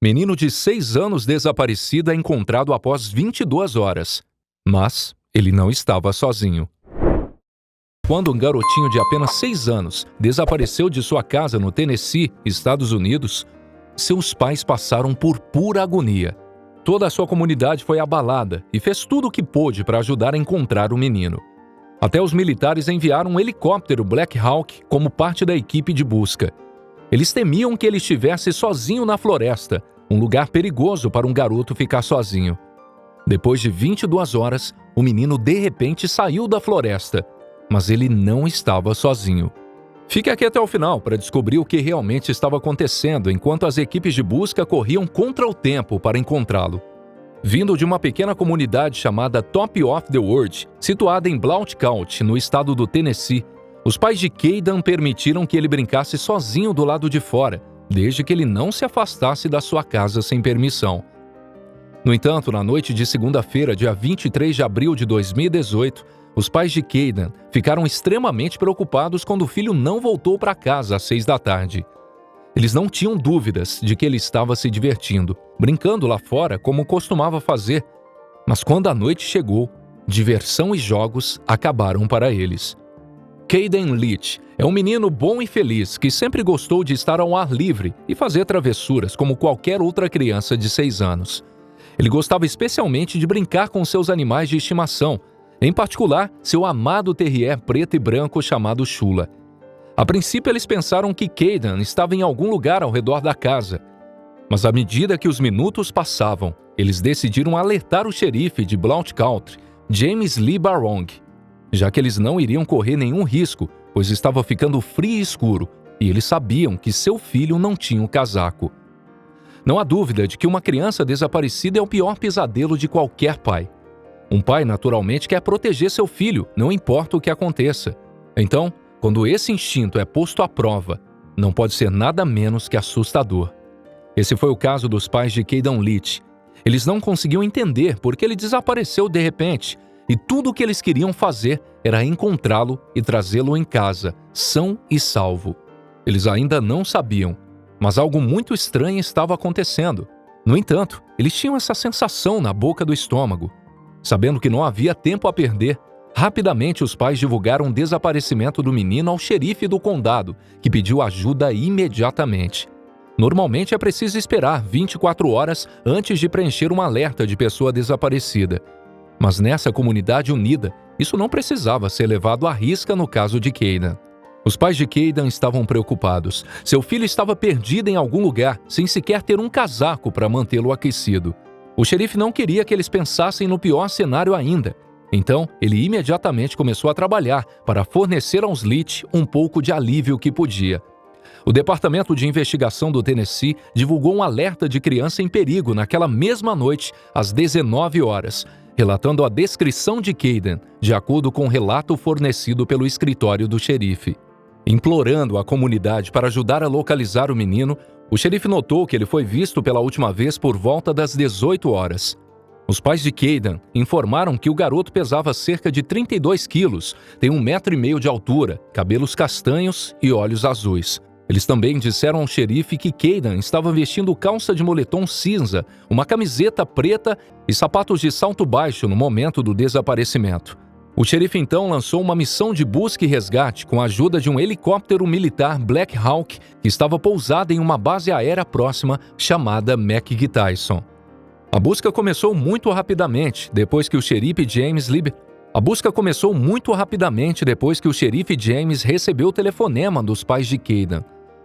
Menino de 6 anos desaparecido é encontrado após 22 horas. Mas ele não estava sozinho. Quando um garotinho de apenas 6 anos desapareceu de sua casa no Tennessee, Estados Unidos, seus pais passaram por pura agonia. Toda a sua comunidade foi abalada e fez tudo o que pôde para ajudar a encontrar o menino. Até os militares enviaram um helicóptero Black Hawk como parte da equipe de busca. Eles temiam que ele estivesse sozinho na floresta, um lugar perigoso para um garoto ficar sozinho. Depois de 22 horas, o menino de repente saiu da floresta, mas ele não estava sozinho. Fique aqui até o final para descobrir o que realmente estava acontecendo enquanto as equipes de busca corriam contra o tempo para encontrá-lo. Vindo de uma pequena comunidade chamada Top of the World, situada em Blount County, no estado do Tennessee, os pais de Caden permitiram que ele brincasse sozinho do lado de fora, desde que ele não se afastasse da sua casa sem permissão. No entanto, na noite de segunda-feira, dia 23 de abril de 2018, os pais de Caden ficaram extremamente preocupados quando o filho não voltou para casa às 6 da tarde. Eles não tinham dúvidas de que ele estava se divertindo, brincando lá fora como costumava fazer. Mas quando a noite chegou, diversão e jogos acabaram para eles. Caden Leach é um menino bom e feliz que sempre gostou de estar ao ar livre e fazer travessuras como qualquer outra criança de 6 anos. Ele gostava especialmente de brincar com seus animais de estimação, em particular seu amado terrier preto e branco chamado Chula. A princípio eles pensaram que Caden estava em algum lugar ao redor da casa, mas à medida que os minutos passavam, eles decidiram alertar o xerife de Blount County, James Lee Barong, já que eles não iriam correr nenhum risco, pois estava ficando frio e escuro, e eles sabiam que seu filho não tinha um casaco. Não há dúvida de que uma criança desaparecida é o pior pesadelo de qualquer pai. Um pai naturalmente quer proteger seu filho, não importa o que aconteça. Então, quando esse instinto é posto à prova, não pode ser nada menos que assustador. Esse foi o caso dos pais de Caden Leach. Eles não conseguiam entender por que ele desapareceu de repente, e tudo o que eles queriam fazer era encontrá-lo e trazê-lo em casa, são e salvo. Eles ainda não sabiam, mas algo muito estranho estava acontecendo. No entanto, eles tinham essa sensação na boca do estômago. Sabendo que não havia tempo a perder, rapidamente os pais divulgaram o desaparecimento do menino ao xerife do condado, que pediu ajuda imediatamente. Normalmente é preciso esperar 24 horas antes de preencher um alerta de pessoa desaparecida. Mas nessa comunidade unida, isso não precisava ser levado à risca no caso de Caden. Os pais de Caden estavam preocupados. Seu filho estava perdido em algum lugar, sem sequer ter um casaco para mantê-lo aquecido. O xerife não queria que eles pensassem no pior cenário ainda. Então, ele imediatamente começou a trabalhar para fornecer aos Leach um pouco de alívio que podia. O Departamento de Investigação do Tennessee divulgou um alerta de criança em perigo naquela mesma noite, às 19 horas, relatando a descrição de Caden, de acordo com o relato fornecido pelo escritório do xerife. Implorando a comunidade para ajudar a localizar o menino, o xerife notou que ele foi visto pela última vez por volta das 18 horas. Os pais de Caden informaram que o garoto pesava cerca de 32 quilos, tem 1,5 metro de altura, cabelos castanhos e olhos azuis. Eles também disseram ao xerife que Caden estava vestindo calça de moletom cinza, uma camiseta preta e sapatos de salto baixo no momento do desaparecimento. O xerife então lançou uma missão de busca e resgate com a ajuda de um helicóptero militar Black Hawk que estava pousado em uma base aérea próxima chamada McGee-Tyson. A busca começou muito rapidamente depois que o xerife James recebeu o telefonema dos pais de Caden.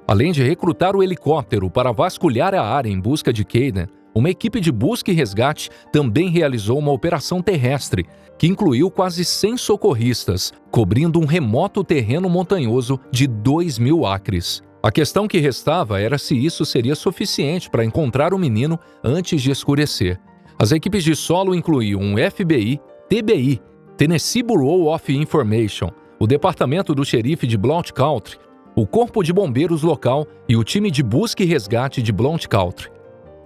Além de recrutar o helicóptero para vasculhar a área em busca de Caden, uma equipe de busca e resgate também realizou uma operação terrestre, que incluiu quase 100 socorristas, cobrindo um remoto terreno montanhoso de 2.000 acres. A questão que restava era se isso seria suficiente para encontrar o menino antes de escurecer. As equipes de solo incluíam o FBI, TBI, Tennessee Bureau of Information, o Departamento do Xerife de Blount County, o Corpo de Bombeiros local e o time de busca e resgate de Blount County.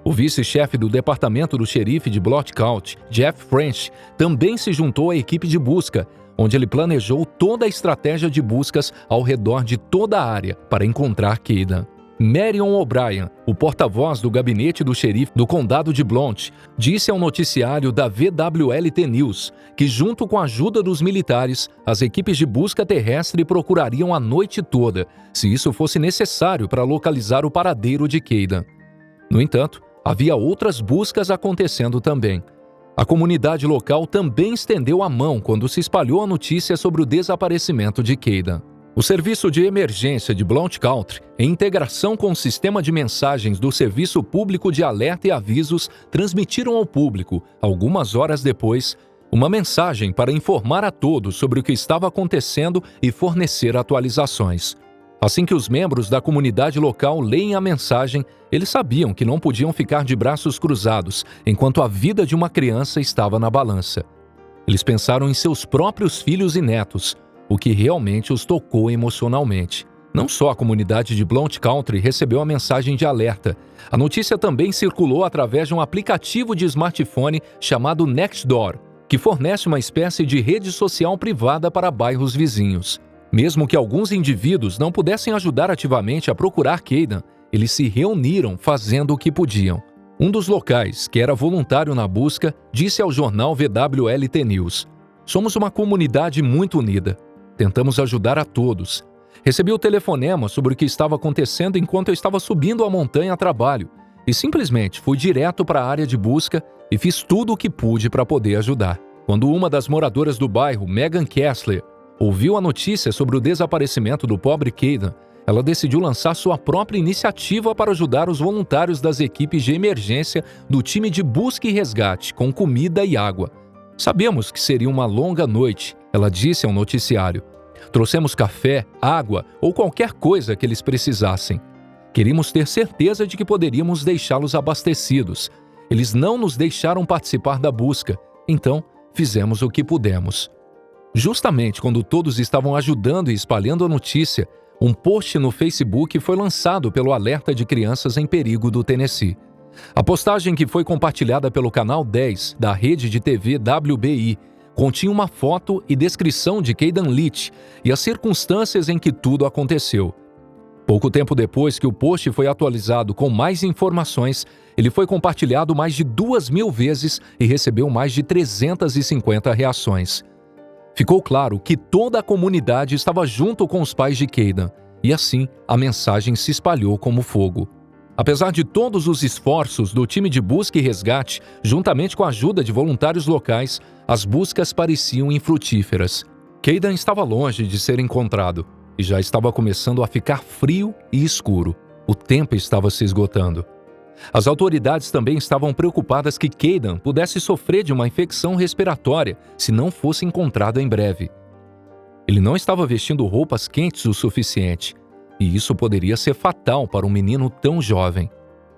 O vice-chefe do Departamento do Xerife de Blount County, Jeff French, também se juntou à equipe de busca, onde ele planejou toda a estratégia de buscas ao redor de toda a área para encontrar Caden. Marion O'Brien, o porta-voz do gabinete do xerife do condado de Blount, disse ao noticiário da VWLT News que, junto com a ajuda dos militares, as equipes de busca terrestre procurariam a noite toda, se isso fosse necessário para localizar o paradeiro de Kayden. No entanto, havia outras buscas acontecendo também. A comunidade local também estendeu a mão quando se espalhou a notícia sobre o desaparecimento de Kayden. O Serviço de Emergência de Blount Country, em integração com o sistema de mensagens do Serviço Público de Alerta e Avisos, transmitiram ao público, algumas horas depois, uma mensagem para informar a todos sobre o que estava acontecendo e fornecer atualizações. Assim que os membros da comunidade local leem a mensagem, eles sabiam que não podiam ficar de braços cruzados enquanto a vida de uma criança estava na balança. Eles pensaram em seus próprios filhos e netos, o que realmente os tocou emocionalmente. Não só a comunidade de Blount Country recebeu a mensagem de alerta, a notícia também circulou através de um aplicativo de smartphone chamado Nextdoor, que fornece uma espécie de rede social privada para bairros vizinhos. Mesmo que alguns indivíduos não pudessem ajudar ativamente a procurar Kayden, eles se reuniram fazendo o que podiam. Um dos locais, que era voluntário na busca, disse ao jornal VWLT News: "Somos uma comunidade muito unida. Tentamos ajudar a todos. Recebi o telefonema sobre o que estava acontecendo enquanto eu estava subindo a montanha a trabalho e simplesmente fui direto para a área de busca e fiz tudo o que pude para poder ajudar." Quando uma das moradoras do bairro, Megan Kessler, ouviu a notícia sobre o desaparecimento do pobre Kayden, ela decidiu lançar sua própria iniciativa para ajudar os voluntários das equipes de emergência do time de busca e resgate com comida e água. "Sabemos que seria uma longa noite", ela disse ao noticiário. "Trouxemos café, água ou qualquer coisa que eles precisassem. Queríamos ter certeza de que poderíamos deixá-los abastecidos. Eles não nos deixaram participar da busca, então fizemos o que pudemos." Justamente quando todos estavam ajudando e espalhando a notícia, um post no Facebook foi lançado pelo Alerta de Crianças em Perigo do Tennessee. A postagem, que foi compartilhada pelo canal 10 da rede de TV WBI, continha uma foto e descrição de Kayden Leach e as circunstâncias em que tudo aconteceu. Pouco tempo depois que o post foi atualizado com mais informações, ele foi compartilhado mais de 2.000 vezes e recebeu mais de 350 reações. Ficou claro que toda a comunidade estava junto com os pais de Kayden, e assim a mensagem se espalhou como fogo. Apesar de todos os esforços do time de busca e resgate, juntamente com a ajuda de voluntários locais, as buscas pareciam infrutíferas. Kayden estava longe de ser encontrado e já estava começando a ficar frio e escuro. O tempo estava se esgotando. As autoridades também estavam preocupadas que Kayden pudesse sofrer de uma infecção respiratória se não fosse encontrado em breve. Ele não estava vestindo roupas quentes o suficiente, e isso poderia ser fatal para um menino tão jovem.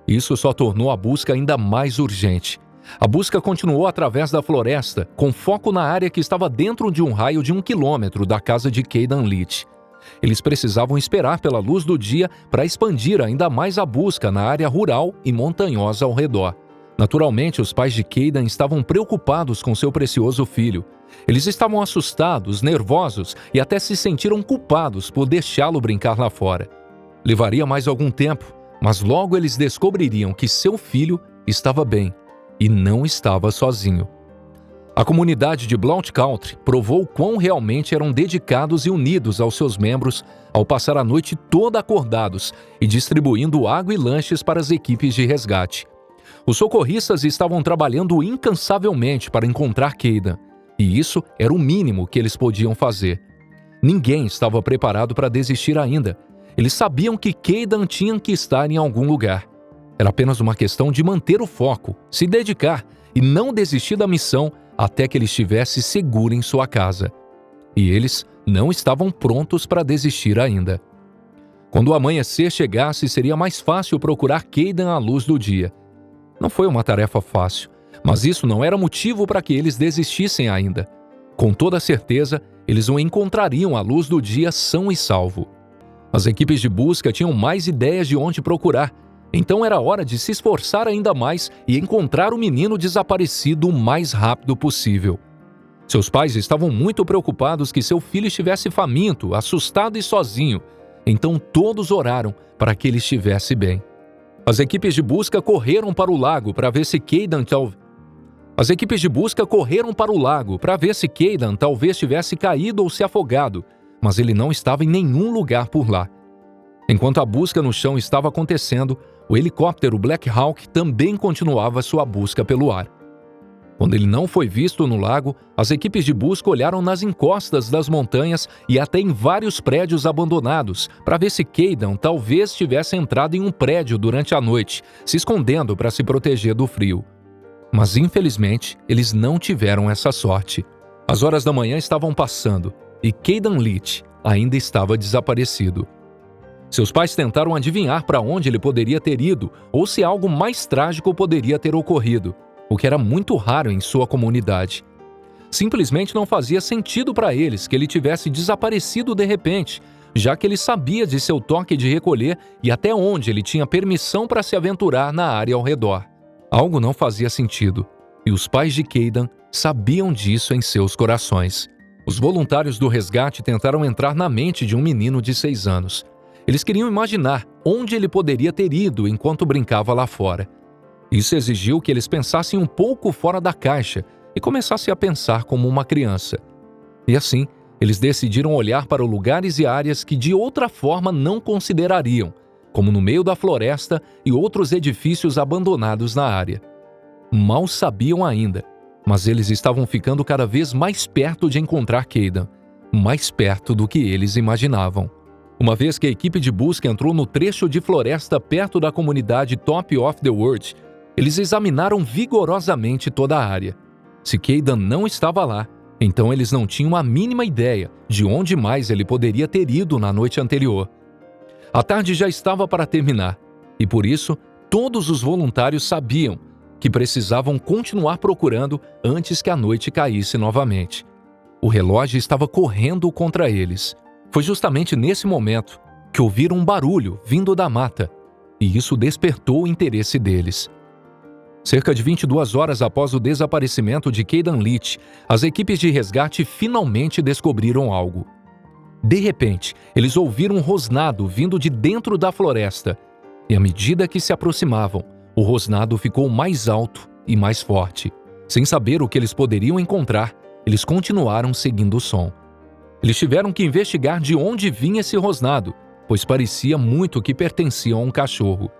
Isso só tornou a busca ainda mais urgente. A busca continuou através da floresta, com foco na área que estava dentro de um raio de 1 quilômetro da casa de Kayden Leach. Eles precisavam esperar pela luz do dia para expandir ainda mais a busca na área rural e montanhosa ao redor. Naturalmente, os pais de Kayden estavam preocupados com seu precioso filho. Eles estavam assustados, nervosos e até se sentiram culpados por deixá-lo brincar lá fora. Levaria mais algum tempo, mas logo eles descobririam que seu filho estava bem e não estava sozinho. A comunidade de Blount Country provou quão realmente eram dedicados e unidos aos seus membros ao passar a noite toda acordados e distribuindo água e lanches para as equipes de resgate. Os socorristas estavam trabalhando incansavelmente para encontrar Kayden, e isso era o mínimo que eles podiam fazer. Ninguém estava preparado para desistir ainda. Eles sabiam que Kayden tinha que estar em algum lugar. Era apenas uma questão de manter o foco, se dedicar e não desistir da missão até que ele estivesse seguro em sua casa. E eles não estavam prontos para desistir ainda. Quando o amanhecer chegasse, seria mais fácil procurar Kayden à luz do dia. Não foi uma tarefa fácil, mas isso não era motivo para que eles desistissem ainda. Com toda certeza, eles o encontrariam à luz do dia são e salvo. As equipes de busca tinham mais ideias de onde procurar, então era hora de se esforçar ainda mais e encontrar o menino desaparecido o mais rápido possível. Seus pais estavam muito preocupados que seu filho estivesse faminto, assustado e sozinho, Então todos oraram para que ele estivesse bem. As equipes de busca correram para o lago para ver se Kayden talvez tivesse caído ou se afogado, mas ele não estava em nenhum lugar por lá. Enquanto a busca no chão estava acontecendo, o helicóptero Black Hawk também continuava sua busca pelo ar. Quando ele não foi visto no lago, as equipes de busca olharam nas encostas das montanhas e até em vários prédios abandonados para ver se Kayden talvez tivesse entrado em um prédio durante a noite, se escondendo para se proteger do frio. Mas infelizmente, eles não tiveram essa sorte. As horas da manhã estavam passando e Kayden Leach ainda estava desaparecido. Seus pais tentaram adivinhar para onde ele poderia ter ido ou se algo mais trágico poderia ter ocorrido, o que era muito raro em sua comunidade. Simplesmente não fazia sentido para eles que ele tivesse desaparecido de repente, já que ele sabia de seu toque de recolher e até onde ele tinha permissão para se aventurar na área ao redor. Algo não fazia sentido, e os pais de Kayden sabiam disso em seus corações. Os voluntários do resgate tentaram entrar na mente de um menino de 6 anos. Eles queriam imaginar onde ele poderia ter ido enquanto brincava lá fora. Isso exigiu que eles pensassem um pouco fora da caixa e começassem a pensar como uma criança. E assim, eles decidiram olhar para lugares e áreas que de outra forma não considerariam, como no meio da floresta e outros edifícios abandonados na área. Mal sabiam ainda, mas eles estavam ficando cada vez mais perto de encontrar Kayden, mais perto do que eles imaginavam. Uma vez que a equipe de busca entrou no trecho de floresta perto da comunidade Top of the World, eles examinaram vigorosamente toda a área. Se Kayden não estava lá, então eles não tinham a mínima ideia de onde mais ele poderia ter ido na noite anterior. A tarde já estava para terminar, e por isso todos os voluntários sabiam que precisavam continuar procurando antes que a noite caísse novamente. O relógio estava correndo contra eles. Foi justamente nesse momento que ouviram um barulho vindo da mata, e isso despertou o interesse deles. Cerca de 22 horas após o desaparecimento de Kayden Leach, as equipes de resgate finalmente descobriram algo. De repente, eles ouviram um rosnado vindo de dentro da floresta, e à medida que se aproximavam, o rosnado ficou mais alto e mais forte. Sem saber o que eles poderiam encontrar, eles continuaram seguindo o som. Eles tiveram que investigar de onde vinha esse rosnado, pois parecia muito que pertencia a um cachorro.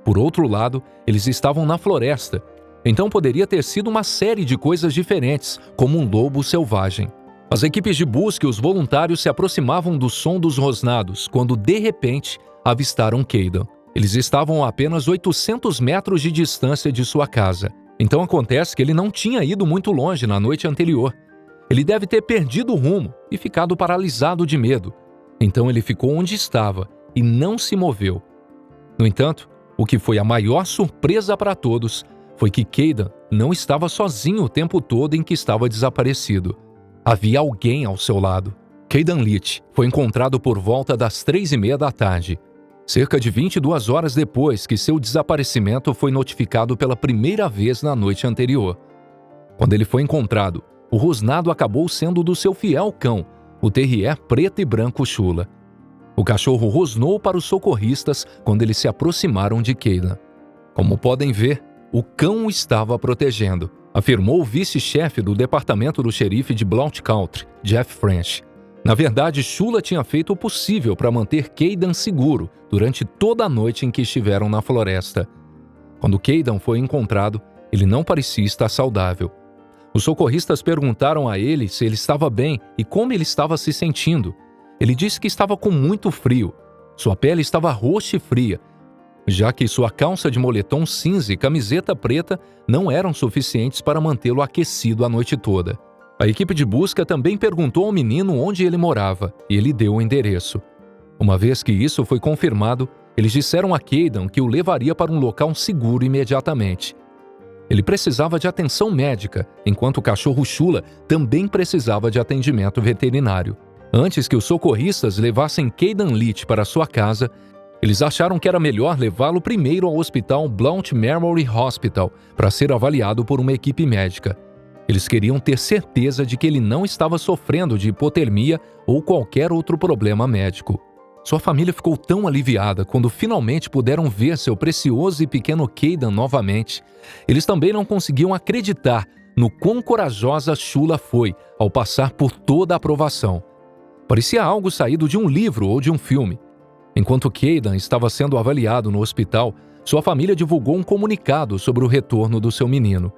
Por outro lado, eles estavam na floresta, então poderia ter sido uma série de coisas diferentes, como um lobo selvagem. As equipes de busca e os voluntários se aproximavam do som dos rosnados, quando de repente avistaram Kayden. Eles estavam a apenas 800 metros de distância de sua casa. Então acontece que ele não tinha ido muito longe na noite anterior. Ele deve ter perdido o rumo e ficado paralisado de medo. Então ele ficou onde estava e não se moveu. No entanto, o que foi a maior surpresa para todos foi que Kayden não estava sozinho o tempo todo em que estava desaparecido. Havia alguém ao seu lado. Kayden Leach foi encontrado por volta das 3:30 da tarde, cerca de 22 horas depois que seu desaparecimento foi notificado pela primeira vez na noite anterior. Quando ele foi encontrado, o rosnado acabou sendo do seu fiel cão, o terrier preto e branco Shula. O cachorro rosnou para os socorristas quando eles se aproximaram de Kayden. Como podem ver, o cão o estava protegendo, afirmou o vice-chefe do departamento do xerife de Blount Country, Jeff French. Na verdade, Shula tinha feito o possível para manter Kayden seguro durante toda a noite em que estiveram na floresta. Quando Kayden foi encontrado, ele não parecia estar saudável. Os socorristas perguntaram a ele se ele estava bem e como ele estava se sentindo. Ele disse que estava com muito frio. Sua pele estava roxa e fria, já que sua calça de moletom cinza e camiseta preta não eram suficientes para mantê-lo aquecido a noite toda. A equipe de busca também perguntou ao menino onde ele morava, e ele deu o endereço. Uma vez que isso foi confirmado, eles disseram a Kayden que o levaria para um local seguro imediatamente. Ele precisava de atenção médica, enquanto o cachorro Shula também precisava de atendimento veterinário. Antes que os socorristas levassem Kayden Leach para sua casa, eles acharam que era melhor levá-lo primeiro ao hospital Blount Memory Hospital para ser avaliado por uma equipe médica. Eles queriam ter certeza de que ele não estava sofrendo de hipotermia ou qualquer outro problema médico. Sua família ficou tão aliviada quando finalmente puderam ver seu precioso e pequeno Caden novamente. Eles também não conseguiam acreditar no quão corajosa Shula foi ao passar por toda a aprovação. Parecia algo saído de um livro ou de um filme. Enquanto Caden estava sendo avaliado no hospital, sua família divulgou um comunicado sobre o retorno do seu menino.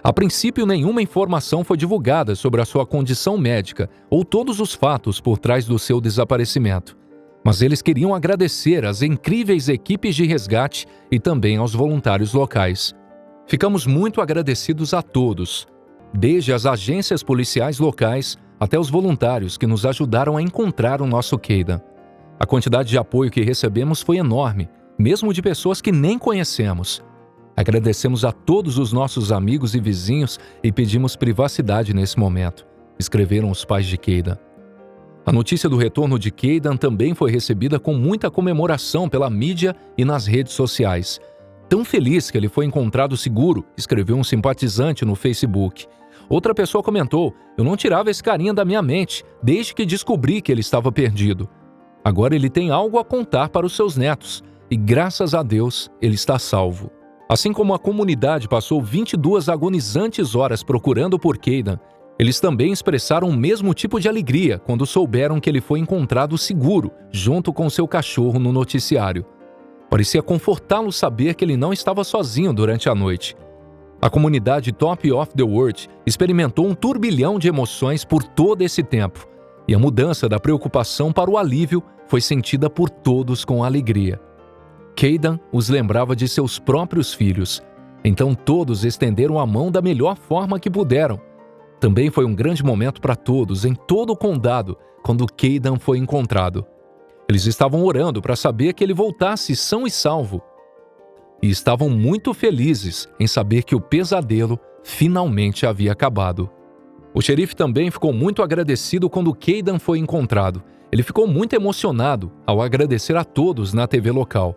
A princípio, nenhuma informação foi divulgada sobre a sua condição médica ou todos os fatos por trás do seu desaparecimento. Mas eles queriam agradecer às incríveis equipes de resgate e também aos voluntários locais. Ficamos muito agradecidos a todos, desde as agências policiais locais até os voluntários que nos ajudaram a encontrar o nosso Caden. A quantidade de apoio que recebemos foi enorme, mesmo de pessoas que nem conhecemos. Agradecemos a todos os nossos amigos e vizinhos e pedimos privacidade nesse momento, escreveram os pais de Caden. A notícia do retorno de Caden também foi recebida com muita comemoração pela mídia e nas redes sociais. Tão feliz que ele foi encontrado seguro, escreveu um simpatizante no Facebook. Outra pessoa comentou: "Eu não tirava esse carinha da minha mente, desde que descobri que ele estava perdido. Agora ele tem algo a contar para os seus netos, e graças a Deus ele está salvo." Assim como a comunidade passou 22 agonizantes horas procurando por Caden, eles também expressaram o mesmo tipo de alegria quando souberam que ele foi encontrado seguro, junto com seu cachorro no noticiário. Parecia confortá-lo saber que ele não estava sozinho durante a noite. A comunidade Top of the World experimentou um turbilhão de emoções por todo esse tempo, e a mudança da preocupação para o alívio foi sentida por todos com alegria. Caden os lembrava de seus próprios filhos, então todos estenderam a mão da melhor forma que puderam. Também foi um grande momento para todos em todo o condado quando Caden foi encontrado. Eles estavam orando para saber que ele voltasse são e salvo. E estavam muito felizes em saber que o pesadelo finalmente havia acabado. O xerife também ficou muito agradecido quando Caden foi encontrado. Ele ficou muito emocionado ao agradecer a todos na TV local.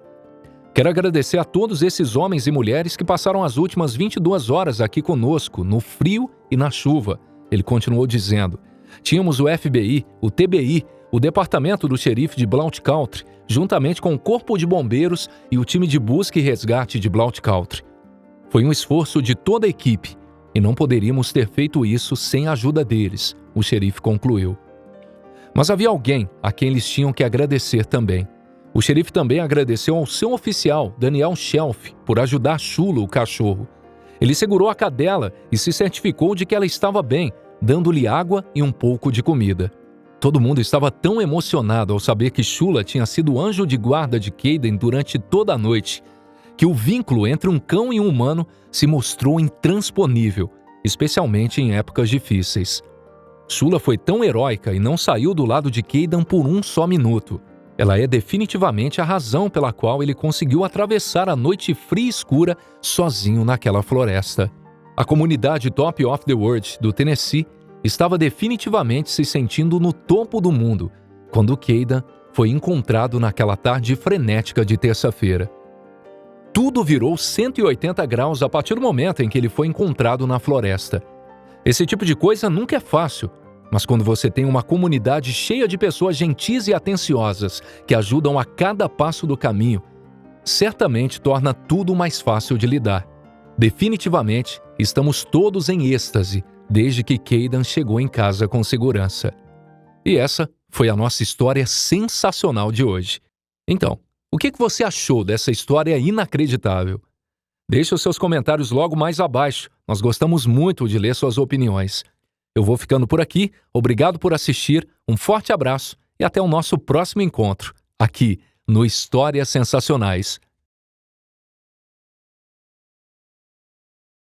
Quero agradecer a todos esses homens e mulheres que passaram as últimas 22 horas aqui conosco, no frio e na chuva, ele continuou dizendo. Tínhamos o FBI, o TBI, o Departamento do Xerife de Blount Country, juntamente com o Corpo de Bombeiros e o time de busca e resgate de Blount Country. Foi um esforço de toda a equipe, e não poderíamos ter feito isso sem a ajuda deles, o xerife concluiu. Mas havia alguém a quem eles tinham que agradecer também. O xerife também agradeceu ao seu oficial, Daniel Shelf, por ajudar Shula, o cachorro. Ele segurou a cadela e se certificou de que ela estava bem, dando-lhe água e um pouco de comida. Todo mundo estava tão emocionado ao saber que Shula tinha sido o anjo de guarda de Caden durante toda a noite, que o vínculo entre um cão e um humano se mostrou intransponível, especialmente em épocas difíceis. Shula foi tão heróica e não saiu do lado de Caden por um só minuto. Ela é definitivamente a razão pela qual ele conseguiu atravessar a noite fria e escura sozinho naquela floresta. A comunidade Top of the World do Tennessee estava definitivamente se sentindo no topo do mundo quando Caden foi encontrado naquela tarde frenética de terça-feira. Tudo virou 180 graus a partir do momento em que ele foi encontrado na floresta. Esse tipo de coisa nunca é fácil, mas quando você tem uma comunidade cheia de pessoas gentis e atenciosas que ajudam a cada passo do caminho, certamente torna tudo mais fácil de lidar. Definitivamente, estamos todos em êxtase desde que Caden chegou em casa com segurança. E essa foi a nossa história sensacional de hoje. Então, o que você achou dessa história inacreditável? Deixe os seus comentários logo mais abaixo. Nós gostamos muito de ler suas opiniões. Eu vou ficando por aqui. Obrigado por assistir. Um forte abraço e até o nosso próximo encontro, aqui no Histórias Sensacionais.